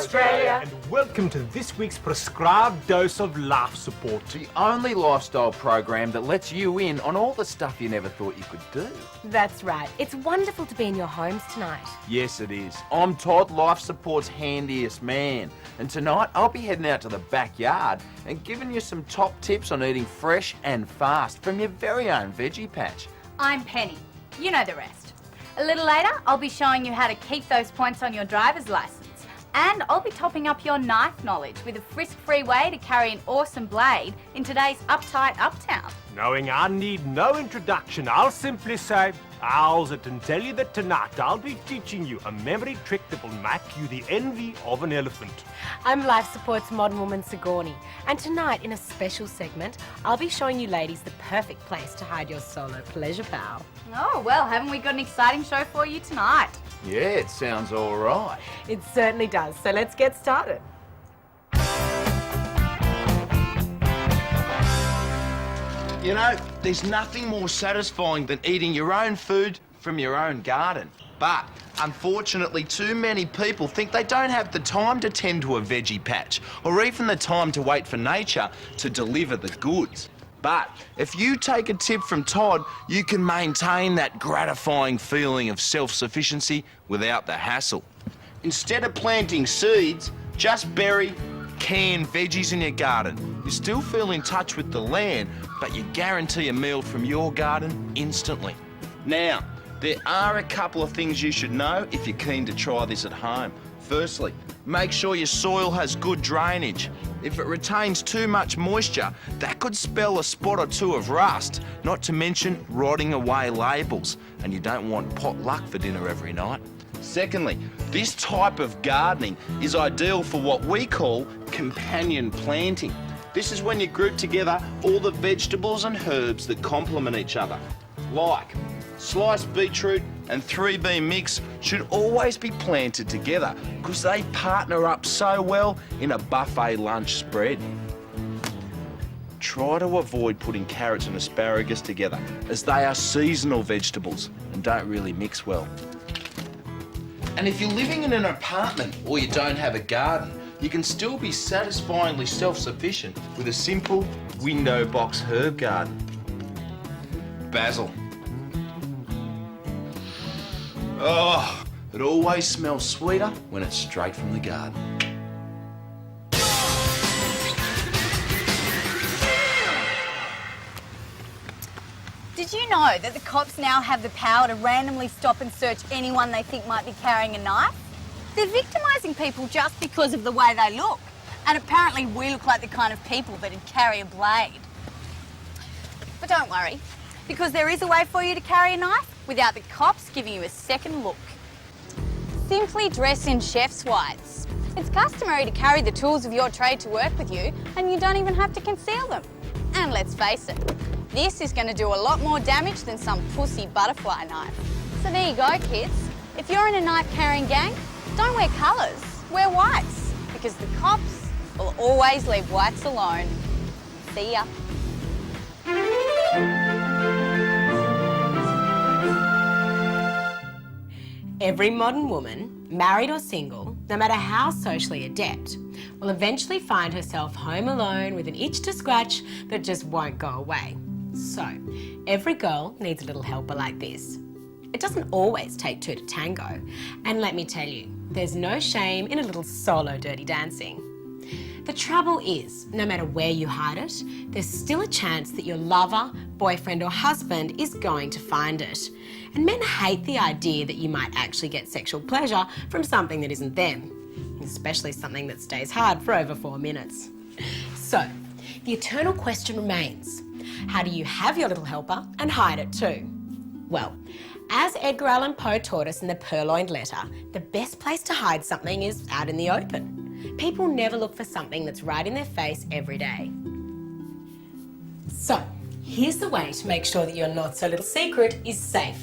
Australia! And welcome to this week's prescribed dose of life support. The only lifestyle program that lets you in on all the stuff you never thought you could do. That's right. It's wonderful to be in your homes tonight. Yes, it is. I'm Todd, Life Support's handiest man. And tonight I'll be heading out to the backyard and giving you some top tips on eating fresh and fast from your very own veggie patch. I'm Penny. You know the rest. A little later, I'll be showing you how to keep those points on your driver's licence. And I'll be topping up your knife knowledge with a frisk-free way to carry an awesome blade in today's uptight uptown. Knowing I need no introduction, I'll simply say, owls it, and tell you that tonight I'll be teaching you a memory trick that will make you the envy of an elephant. I'm Life Support's modern woman Sigourney, and tonight in a special segment, I'll be showing you ladies the perfect place to hide your solo pleasure pal. Oh, well, haven't we got an exciting show for you tonight? Yeah, it sounds all right. It certainly does, so let's get started. You know, there's nothing more satisfying than eating your own food from your own garden. But unfortunately, too many people think they don't have the time to tend to a veggie patch or even the time to wait for nature to deliver the goods. But if you take a tip from Todd, you can maintain that gratifying feeling of self-sufficiency without the hassle. Instead of planting seeds, just bury canned veggies in your garden. You still feel in touch with the land, but you guarantee a meal from your garden instantly. Now, there are a couple of things you should know if you're keen to try this at home. Firstly, make sure your soil has good drainage. If it retains too much moisture, that could spell a spot or two of rust, not to mention rotting away labels, and you don't want potluck for dinner every night. Secondly, this type of gardening is ideal for what we call companion planting. This is when you group together all the vegetables and herbs that complement each other. Like sliced beetroot and 3-bean mix should always be planted together because they partner up so well in a buffet lunch spread. Try to avoid putting carrots and asparagus together as they are seasonal vegetables and don't really mix well. And if you're living in an apartment or you don't have a garden, you can still be satisfyingly self-sufficient with a simple window box herb garden. Basil. Oh, it always smells sweeter when it's straight from the garden. Did you know that the cops now have the power to randomly stop and search anyone they think might be carrying a knife? They're victimising people just because of the way they look. And apparently we look like the kind of people that'd carry a blade. But don't worry, because there is a way for you to carry a knife without the cops giving you a second look. Simply dress in chef's whites. It's customary to carry the tools of your trade to work with you, and you don't even have to conceal them. And let's face it, this is going to do a lot more damage than some pussy butterfly knife. So there you go, kids. If you're in a knife-carrying gang, don't wear colours, wear whites, because the cops will always leave whites alone. See ya. Every modern woman, married or single, no matter how socially adept, will eventually find herself home alone with an itch to scratch that just won't go away. So, every girl needs a little helper like this. It doesn't always take two to tango, and let me tell you, there's no shame in a little solo dirty dancing. The trouble is, no matter where you hide it, there's still a chance that your lover, boyfriend or husband is going to find it. And men hate the idea that you might actually get sexual pleasure from something that isn't them, especially something that stays hard for over 4 minutes. So, the eternal question remains, how do you have your little helper and hide it too? Well, as Edgar Allan Poe taught us in the Purloined Letter, the best place to hide something is out in the open. People never look for something that's right in their face every day. So, here's the way to make sure that your not-so-little secret is safe.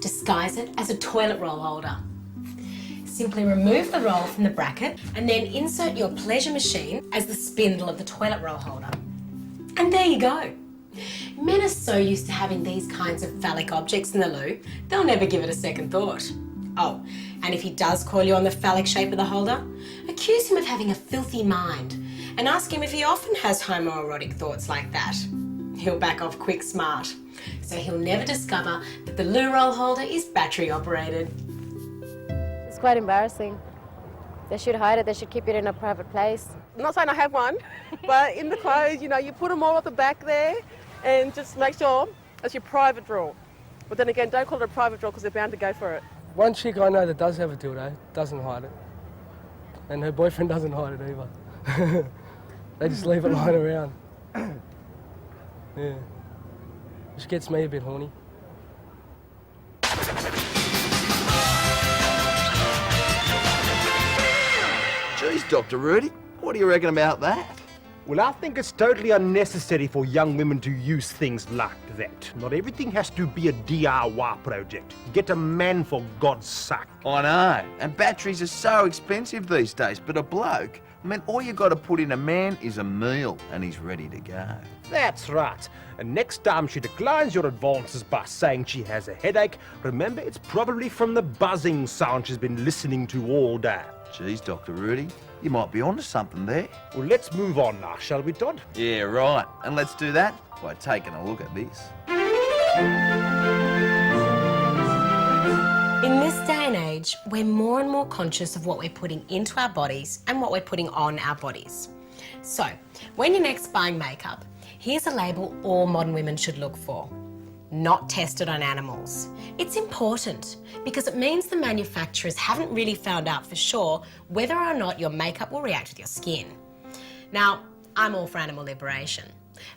Disguise it as a toilet roll holder. Simply remove the roll from the bracket and then insert your pleasure machine as the spindle of the toilet roll holder. And there you go. Men are so used to having these kinds of phallic objects in the loo, they'll never give it a second thought. Oh, and if he does call you on the phallic shape of the holder, accuse him of having a filthy mind and ask him if he often has homoerotic thoughts like that. He'll back off quick smart, so he'll never discover that the loo roll holder is battery operated. It's quite embarrassing. They should hide it, they should keep it in a private place. I'm not saying I have one, but in the clothes, you know, you put them all at the back there and just make sure it's your private drawer. But then again, don't call it a private drawer because they're bound to go for it. One chick I know that does have a dildo doesn't hide it. And her boyfriend doesn't hide it either. They just leave it lying around. Yeah. Which gets me a bit horny. Geez, Dr. Rudy, what do you reckon about that? Well, I think it's totally unnecessary for young women to use things like that. Not everything has to be a DIY project. Get a man, for God's sake. I know, and batteries are so expensive these days, but a bloke, I mean, all you got to put in a man is a meal and he's ready to go. That's right. And next time she declines your advances by saying she has a headache, remember it's probably from the buzzing sound she's been listening to all day. Geez, Dr. Rudy, you might be onto something there. Well, let's move on now, shall we, Todd? Yeah, right. And let's do that by taking a look at this. In this day and age, we're more and more conscious of what we're putting into our bodies and what we're putting on our bodies. So, when you're next buying makeup, here's a label all modern women should look for. Not tested on animals. It's important because it means the manufacturers haven't really found out for sure whether or not your makeup will react with your skin. Now, I'm all for animal liberation,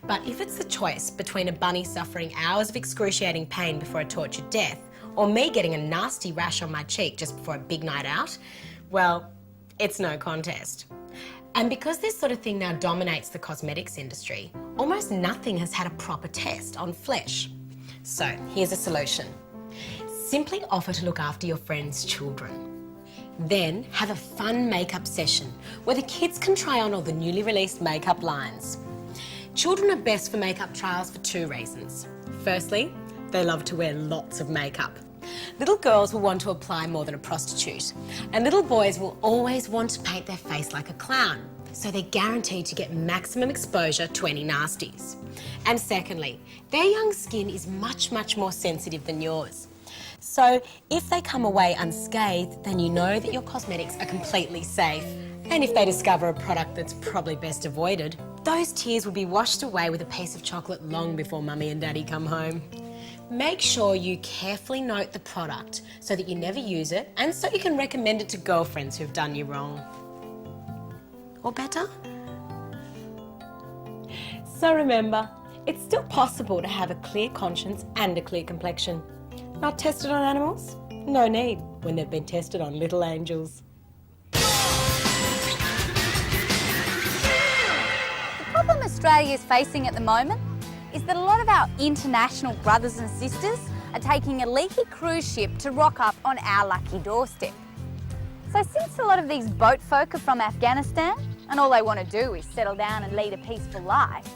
but if it's the choice between a bunny suffering hours of excruciating pain before a tortured death or me getting a nasty rash on my cheek just before a big night out, well, it's no contest. And because this sort of thing now dominates the cosmetics industry, almost nothing has had a proper test on flesh. So here's a solution. Simply offer to look after your friend's children. Then have a fun makeup session where the kids can try on all the newly released makeup lines. Children are best for makeup trials for two reasons. Firstly, they love to wear lots of makeup. Little girls will want to apply more than a prostitute, and little boys will always want to paint their face like a clown, so they're guaranteed to get maximum exposure to any nasties. And secondly, their young skin is much, much more sensitive than yours. So if they come away unscathed, then you know that your cosmetics are completely safe. And if they discover a product that's probably best avoided, those tears will be washed away with a piece of chocolate long before Mummy and Daddy come home. Make sure you carefully note the product so that you never use it and so you can recommend it to girlfriends who've done you wrong. Or better? So remember, it's still possible to have a clear conscience and a clear complexion. Not tested on animals? No need, when they've been tested on little angels. The problem Australia is facing at the moment is that a lot of our international brothers and sisters are taking a leaky cruise ship to rock up on our lucky doorstep. So since a lot of these boat folk are from Afghanistan and all they want to do is settle down and lead a peaceful life,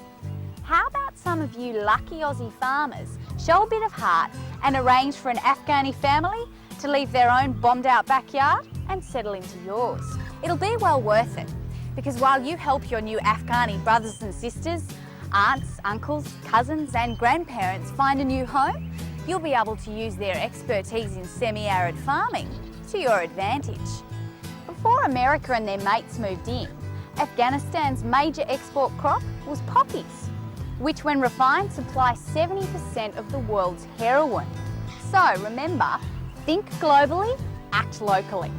how about some of you lucky Aussie farmers show a bit of heart and arrange for an Afghani family to leave their own bombed out backyard and settle into yours? It'll be well worth it, because while you help your new Afghani brothers and sisters, aunts, uncles, cousins and grandparents find a new home, you'll be able to use their expertise in semi-arid farming to your advantage. Before America and their mates moved in, Afghanistan's major export crop was poppies, which when refined supply 70% of the world's heroin. So remember, think globally, act locally.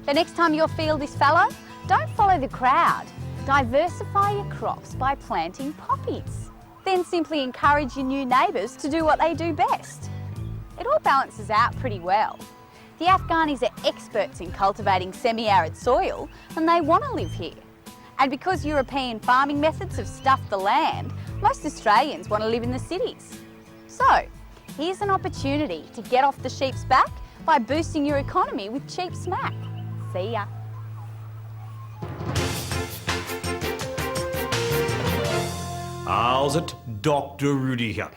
The next time your field is fallow, don't follow the crowd. Diversify your crops by planting poppies. Then simply encourage your new neighbours to do what they do best. It all balances out pretty well. The Afghanis are experts in cultivating semi-arid soil and they want to live here. And because European farming methods have stuffed the land, most Australians want to live in the cities. So, here's an opportunity to get off the sheep's back by boosting your economy with cheap smack. See ya. How's it? Dr. Rudy here.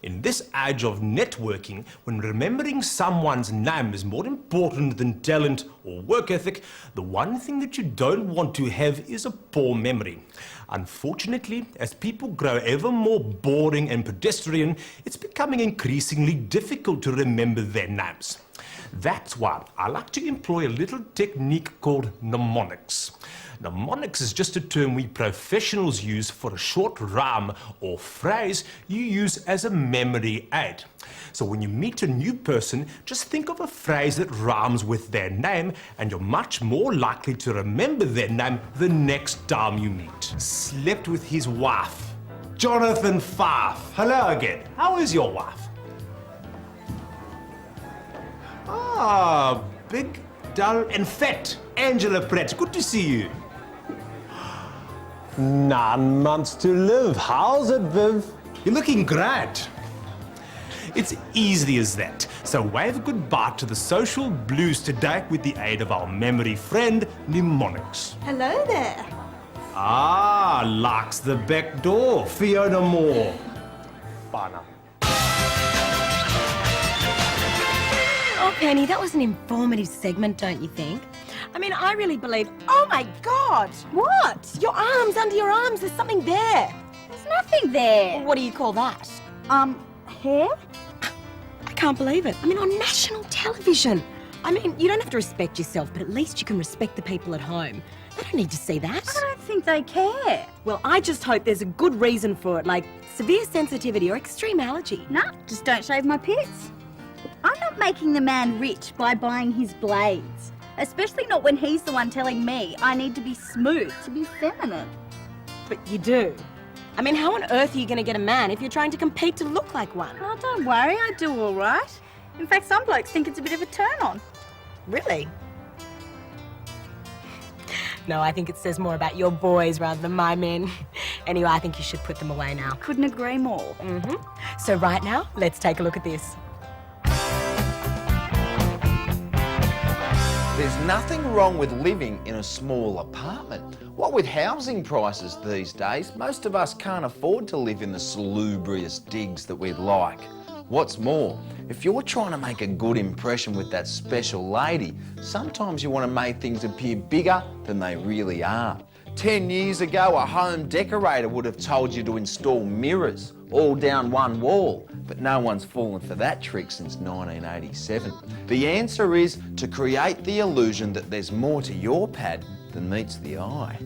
In this age of networking, when remembering someone's name is more important than talent or work ethic, the one thing that you don't want to have is a poor memory. Unfortunately, as people grow ever more boring and pedestrian, it's becoming increasingly difficult to remember their names. That's why I like to employ a little technique called mnemonics. Mnemonics is just a term we professionals use for a short rhyme or phrase you use as a memory aid. So when you meet a new person, just think of a phrase that rhymes with their name and you're much more likely to remember their name the next time you meet. Slept with his wife. Jonathan Fife. Hello again. How is your wife? Ah, big, dull and fat. Angela Pratt. Good to see you. 9 months to live. How's it, Viv? You're looking great. It's easy as that. So wave goodbye to the social blues today with the aid of our memory friend, mnemonics. Hello there. Ah, locks the back door. Fiona Moore. Bye now. Oh, Penny, that was an informative segment, don't you think? I mean, I really believe... Oh, my God! What? Your arms, under your arms, there's something there. There's nothing there. What do you call that? Hair? I can't believe it. I mean, on national television. I mean, you don't have to respect yourself, but at least you can respect the people at home. They don't need to see that. I don't think they care. Well, I just hope there's a good reason for it, like severe sensitivity or extreme allergy. Nah, just don't shave my pits. I'm not making the man rich by buying his blades. Especially not when he's the one telling me I need to be smooth to be feminine. But you do. I mean, how on earth are you going to get a man if you're trying to compete to look like one? Oh, don't worry, I do all right. In fact, some blokes think it's a bit of a turn on. Really? No, I think it says more about your boys rather than my men. Anyway, I think you should put them away now. Couldn't agree more. So right now, let's take a look at this. There's nothing wrong with living in a small apartment. What with housing prices these days, most of us can't afford to live in the salubrious digs that we'd like. What's more, if you're trying to make a good impression with that special lady, sometimes you want to make things appear bigger than they really are. 10 years ago, a home decorator would have told you to install mirrors all down one wall, but no one's fallen for that trick since 1987. The answer is to create the illusion that there's more to your pad than meets the eye.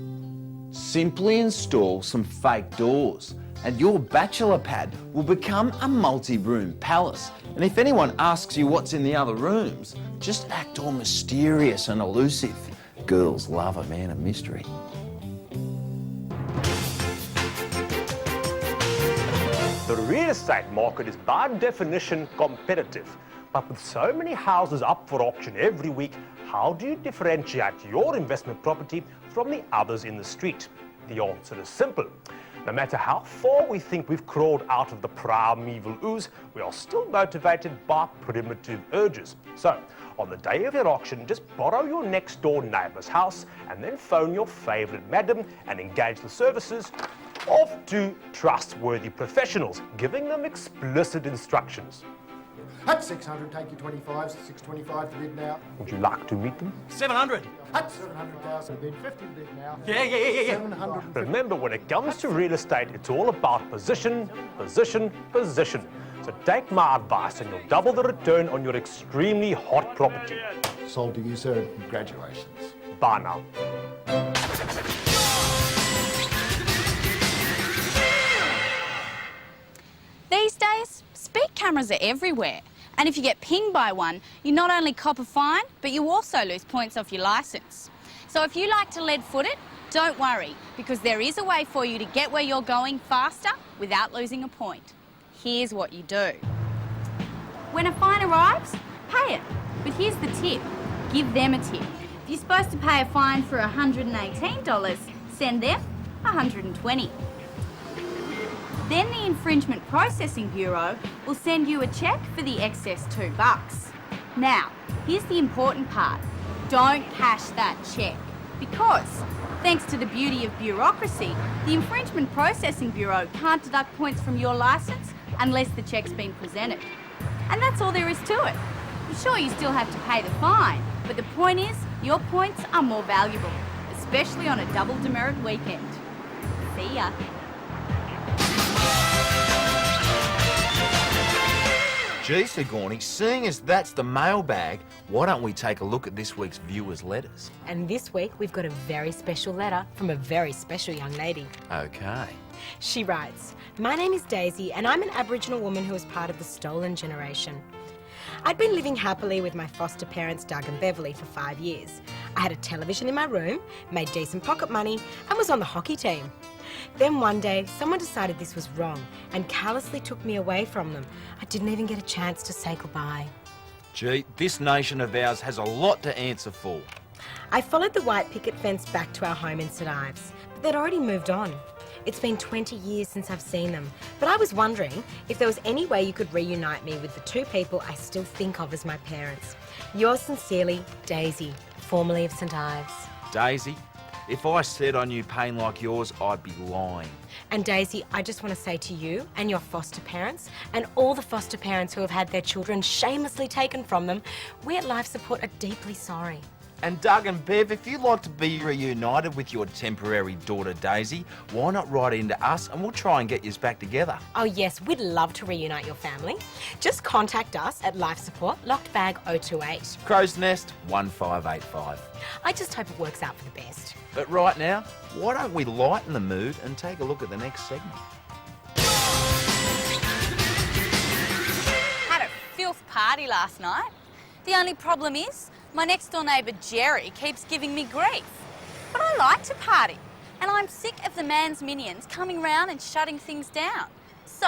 Simply install some fake doors and your bachelor pad will become a multi-room palace. And if anyone asks you what's in the other rooms, just act all mysterious and elusive. Girls love a man of mystery. The real estate market is by definition competitive. But with so many houses up for auction every week, how do you differentiate your investment property from the others in the street? The answer is simple. No matter how far we think we've crawled out of the primeval ooze, we are still motivated by primitive urges. So, on the day of your auction, just borrow your next door neighbour's house and then phone your favourite madam and engage the services of 2 trustworthy professionals, giving them explicit instructions. At 600, take your 25s, 625 to bid now. Would you like to meet them? 700. At 700,000 to bid, 50 to bid now. Yeah. 750. Remember, when it comes to real estate, it's all about position, position, position. So take my advice and you'll double the return on your extremely hot property. Sold to you, sir. Congratulations. Bye now. These days, speed cameras are everywhere. And if you get pinged by one, you not only cop a fine, but you also lose points off your licence. So if you like to lead-foot it, don't worry, because there is a way for you to get where you're going faster without losing a point. Here's what you do. When a fine arrives, pay it. But here's the tip. Give them a tip. If you're supposed to pay a fine for $118, send them $120. Then the Infringement Processing Bureau will send you a cheque for the excess $2. Now, here's the important part. Don't cash that cheque. Because, thanks to the beauty of bureaucracy, the Infringement Processing Bureau can't deduct points from your licence unless the cheque's been presented. And that's all there is to it. Sure, you still have to pay the fine, but the point is, your points are more valuable, especially on a double demerit weekend. See ya. Gee, Sigourney, seeing as that's the mailbag, why don't we take a look at this week's viewers' letters? And this week we've got a very special letter from a very special young lady. Okay. She writes, "My name is Daisy and I'm an Aboriginal woman who is part of the stolen generation. I'd been living happily with my foster parents Doug and Beverly for 5 years. I had a television in my room, made decent pocket money and was on the hockey team. Then one day, someone decided this was wrong and callously took me away from them. I didn't even get a chance to say goodbye. Gee, this nation of ours has a lot to answer for. I followed the white picket fence back to our home in St Ives, but they'd already moved on. It's been 20 years since I've seen them, but I was wondering if there was any way you could reunite me with the two people I still think of as my parents. Yours sincerely, Daisy, formerly of St Ives." Daisy, if I said I knew pain like yours, I'd be lying. And Daisy, I just want to say to you and your foster parents and all the foster parents who have had their children shamelessly taken from them, we at Life Support are deeply sorry. And Doug and Bev, if you'd like to be reunited with your temporary daughter Daisy, why not write into us and we'll try and get you back together. Oh yes, we'd love to reunite your family. Just contact us at Life Support, Locked Bag 028. Crow's Nest 1585. I just hope it works out for the best. But right now, why don't we lighten the mood and take a look at the next segment? Had a filth party last night. The only problem is, my next door neighbour Jerry keeps giving me grief. But I like to party, and I'm sick of the man's minions coming round and shutting things down. So,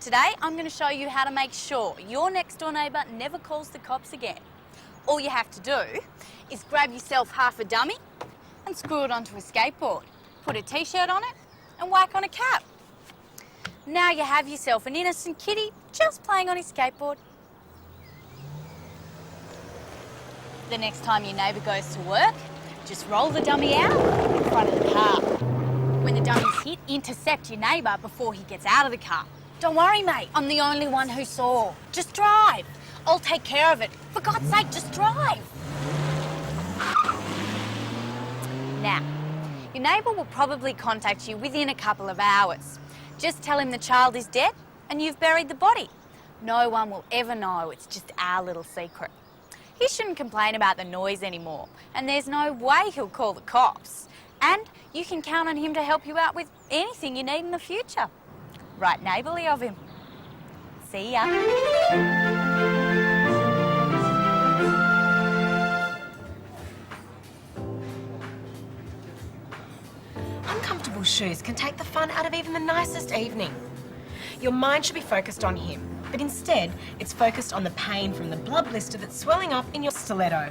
today I'm going to show you how to make sure your next door neighbour never calls the cops again. All you have to do is grab yourself half a dummy and screw it onto a skateboard. Put a t-shirt on it and whack on a cap. Now you have yourself an innocent kitty just playing on his skateboard. The next time your neighbour goes to work, just roll the dummy out in front of the car. When the dummy's hit, intercept your neighbour before he gets out of the car. Don't worry, mate, I'm the only one who saw. Just drive. I'll take care of it. For God's sake, just drive. Now, your neighbour will probably contact you within a couple of hours. Just tell him the child is dead and you've buried the body. No one will ever know, it's just our little secret. He shouldn't complain about the noise anymore, and there's no way he'll call the cops. And you can count on him to help you out with anything you need in the future. Right neighbourly of him. See ya. Uncomfortable shoes can take the fun out of even the nicest evening. Your mind should be focused on him, but instead it's focused on the pain from the blood blister that's swelling up in your stiletto.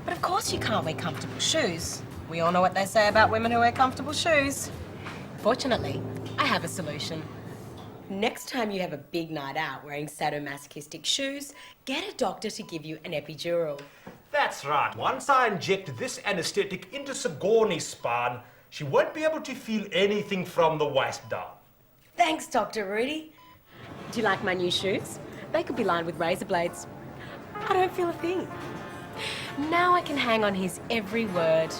But of course you can't wear comfortable shoes. We all know what they say about women who wear comfortable shoes. Fortunately, I have a solution. Next time you have a big night out wearing sadomasochistic shoes, get a doctor to give you an epidural. That's right. Once I inject this anaesthetic into Sigourney's spine, she won't be able to feel anything from the waist down. Thanks, Dr. Rudy. Do you like my new shoes? They could be lined with razor blades. I don't feel a thing. Now I can hang on his every word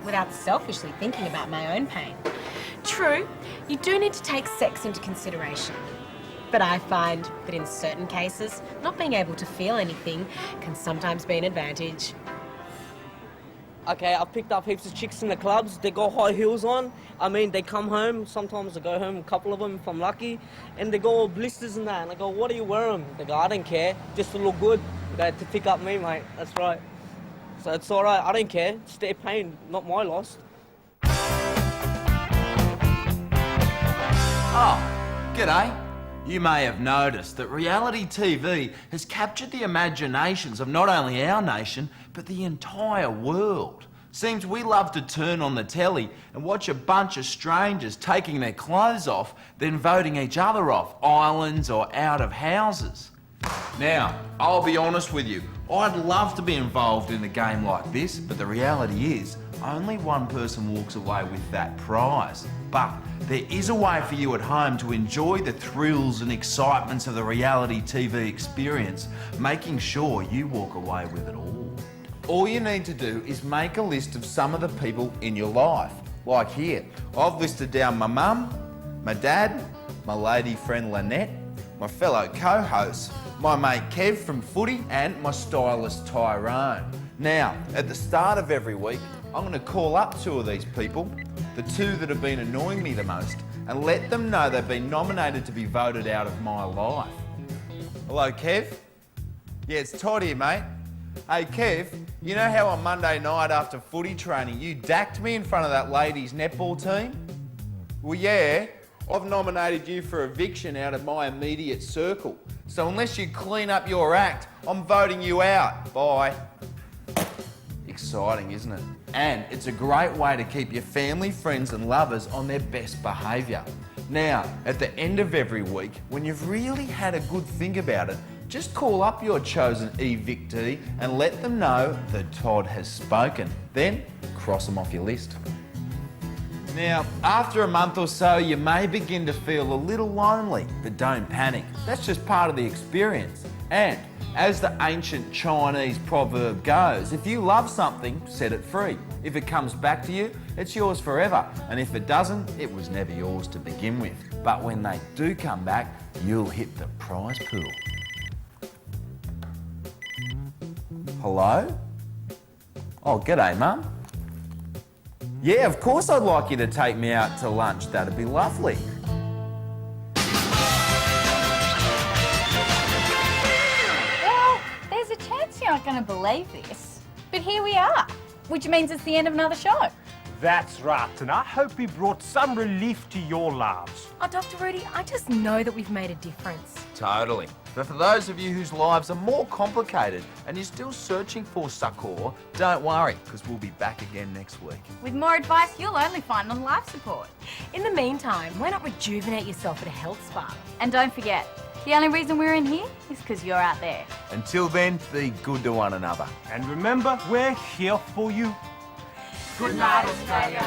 without selfishly thinking about my own pain. True, you do need to take sex into consideration. But I find that in certain cases, not being able to feel anything can sometimes be an advantage. Okay, I've picked up heaps of chicks in the clubs. They got high heels on. I mean, they come home. Sometimes I go home, a couple of them if I'm lucky. And they go all blisters and that. And I go, what do you wear them? They go, I don't care. Just to look good. They had to pick up me, mate. That's right. So it's all right. I don't care. It's their pain, not my loss. Oh, g'day. You may have noticed that reality TV has captured the imaginations of not only our nation, but the entire world. Seems we love to turn on the telly and watch a bunch of strangers taking their clothes off, then voting each other off islands or out of houses. Now, I'll be honest with you, I'd love to be involved in a game like this, but the reality is, only one person walks away with that prize. But there is a way for you at home to enjoy the thrills and excitements of the reality TV experience, making sure you walk away with it all. All you need to do is make a list of some of the people in your life. Like here, I've listed down my mum, my dad, my lady friend Lynette, my fellow co-hosts, my mate Kev from footy, and my stylist Tyrone. Now, at the start of every week, I'm going to call up 2 of these people, the 2 that have been annoying me the most, and let them know they've been nominated to be voted out of my life. Hello, Kev? Yeah, it's Todd here, mate. Hey, Kev, you know how on Monday night after footy training you dacked me in front of that ladies' netball team? Well, yeah, I've nominated you for eviction out of my immediate circle. So unless you clean up your act, I'm voting you out. Bye. Exciting, isn't it? And it's a great way to keep your family, friends and lovers on their best behaviour. Now, at the end of every week, when you've really had a good think about it, just call up your chosen evictee and let them know that Todd has spoken. Then, cross them off your list. Now, after a month or so, you may begin to feel a little lonely, but don't panic. That's just part of the experience. And as the ancient Chinese proverb goes, if you love something, set it free. If it comes back to you, it's yours forever. And if it doesn't, it was never yours to begin with. But when they do come back, you'll hit the prize pool. Hello? Oh, g'day, Mum. Yeah, of course I'd like you to take me out to lunch. That'd be lovely. Well, there's a chance you aren't going to believe this, but here we are, which means it's the end of another show. That's right, and I hope we brought some relief to your lives. Oh, Dr. Rudy, I just know that we've made a difference. Totally. But for those of you whose lives are more complicated and you're still searching for succour, don't worry, because we'll be back again next week. With more advice you'll only find on life support. In the meantime, why not rejuvenate yourself at a health spa? And don't forget, the only reason we're in here is because you're out there. Until then, be good to one another. And remember, we're here for you. Good night, Australia.